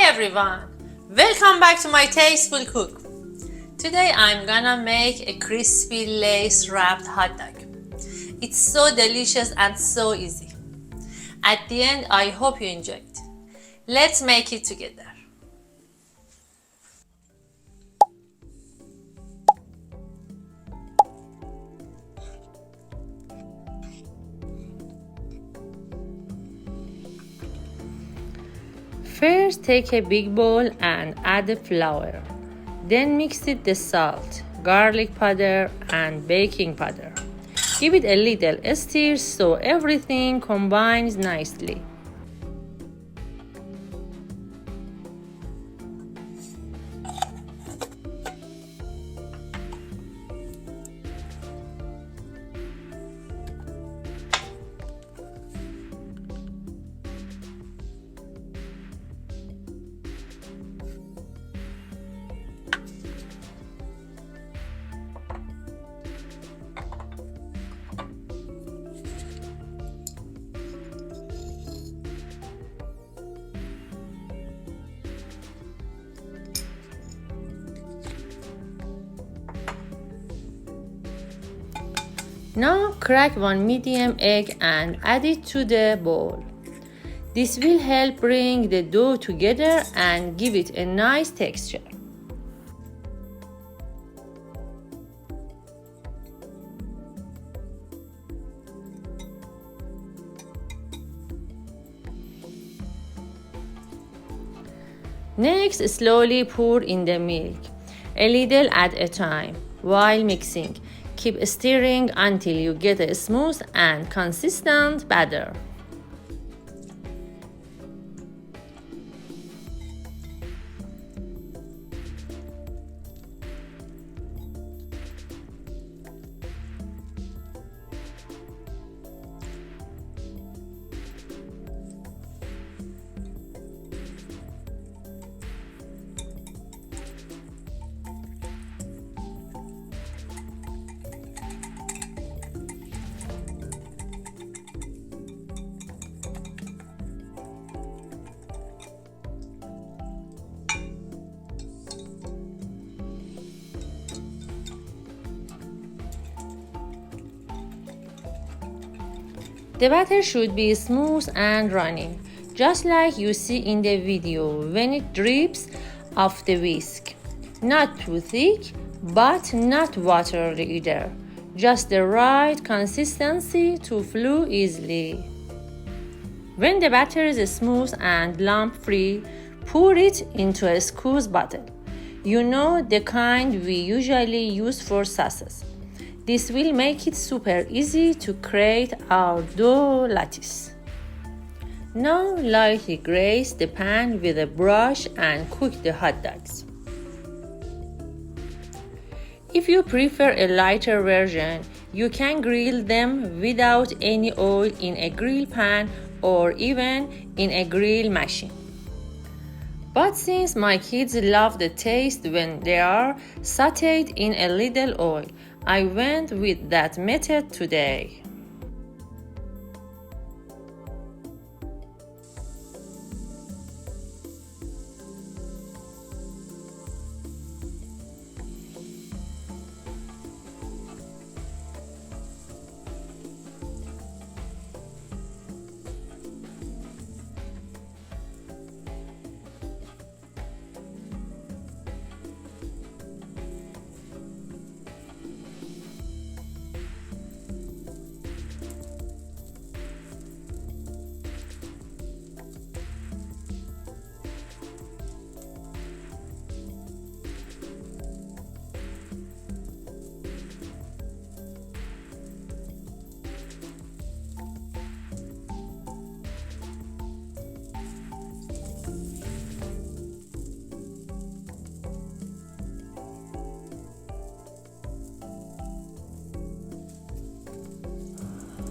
Hi everyone! Welcome back to my Tasteful Cook. Today I'm gonna make a crispy lace wrapped hot dog. It's so delicious and so easy. At the end, I hope you enjoy it. Let's make it together. First, take a big bowl and add the flour. Then mix it the salt, garlic powder, and baking powder. Give it a little stir so everything combines nicely. Now crack one medium egg and add it to the bowl. This will help bring the dough together and give it a nice texture. Next, slowly pour in the milk, a little at a time, while mixing. Keep stirring until you get a smooth and consistent batter. The batter should be smooth and running, just like you see in the video when it drips off the whisk. Not too thick, but not watery either. Just the right consistency to flow easily. When the batter is smooth and lump-free, pour it into a squeeze bottle. You know, the kind we usually use for sauces. This will make it super easy to create our dough lattice. Now lightly grease the pan with a brush and cook the hot dogs. If you prefer a lighter version, you can grill them without any oil in a grill pan or even in a grill machine. But since my kids love the taste when they are sautéed in a little oil, I went with that method today.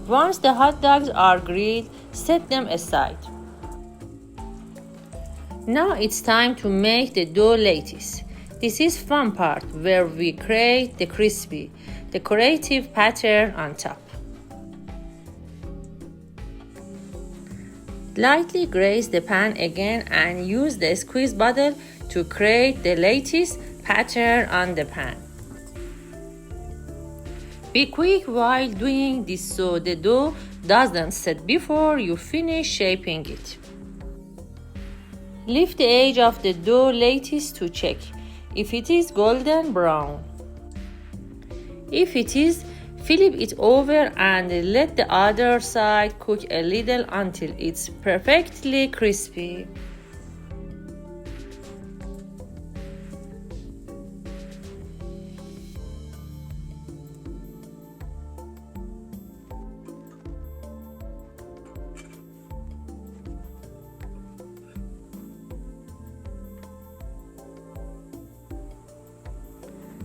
Once the hot dogs are grilled, set them aside. Now it's time to make the dough lattice. This is fun part where we create the crispy, decorative pattern on top. Lightly grease the pan again and use the squeeze bottle to create the lattice pattern on the pan. Be quick while doing this so the dough doesn't set before you finish shaping it. Lift the edge of the dough lattice to check if it is golden brown. If it is, flip it over and let the other side cook a little until it's perfectly crispy.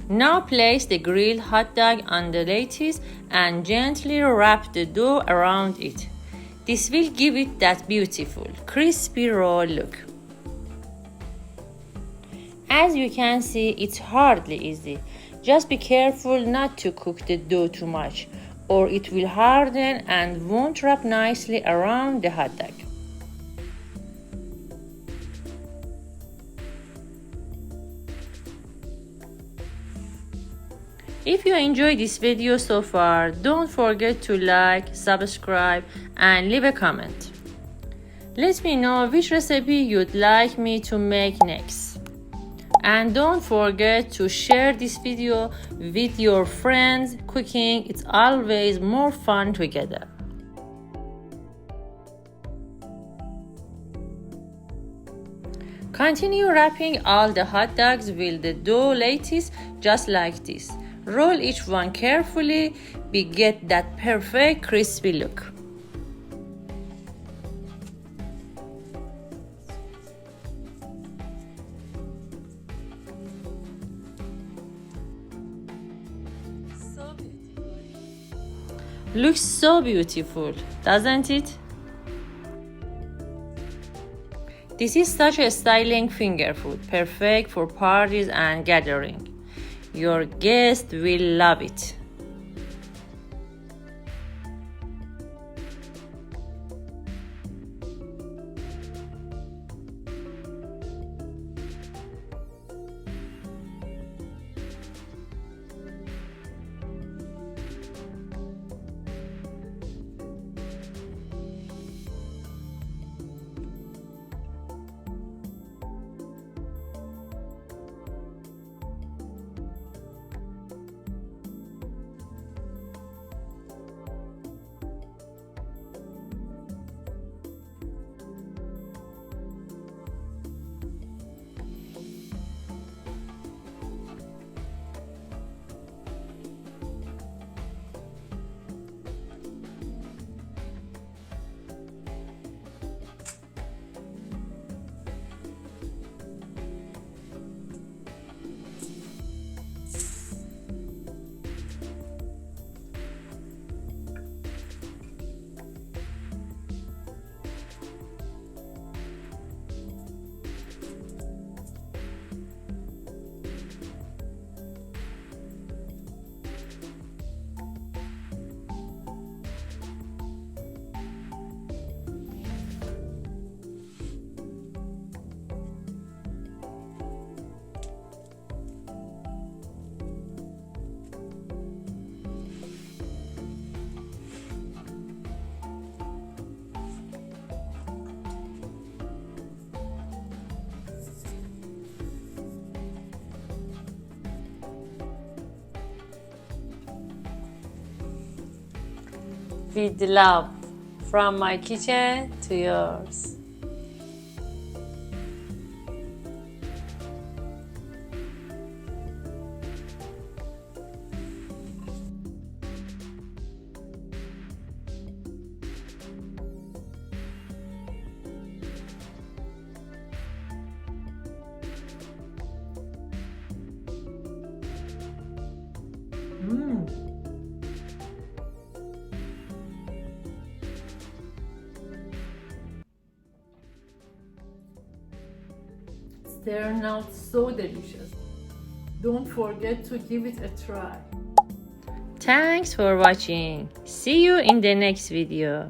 Now place the grilled hot dog on the lattice and gently wrap the dough around it. This will give it that beautiful, crispy roll look. As you can see, it's hardly easy. Just be careful not to cook the dough too much, or it will harden and won't wrap nicely around the hot dog. If you enjoyed this video so far, don't forget to like, subscribe, and leave a comment. Let me know which recipe you'd like me to make next. And don't forget to share this video with your friends. Cooking is always more fun together. Continue wrapping all the hot dogs with the dough lattice just like this. Roll each one carefully to get that perfect crispy look. Looks so beautiful, doesn't it? This is such a styling finger food, perfect for parties and gatherings. Your guests will love it. With love, from my kitchen to yours. Turned out so delicious. Don't forget to give it a try. Thanks for watching. See you in the next video.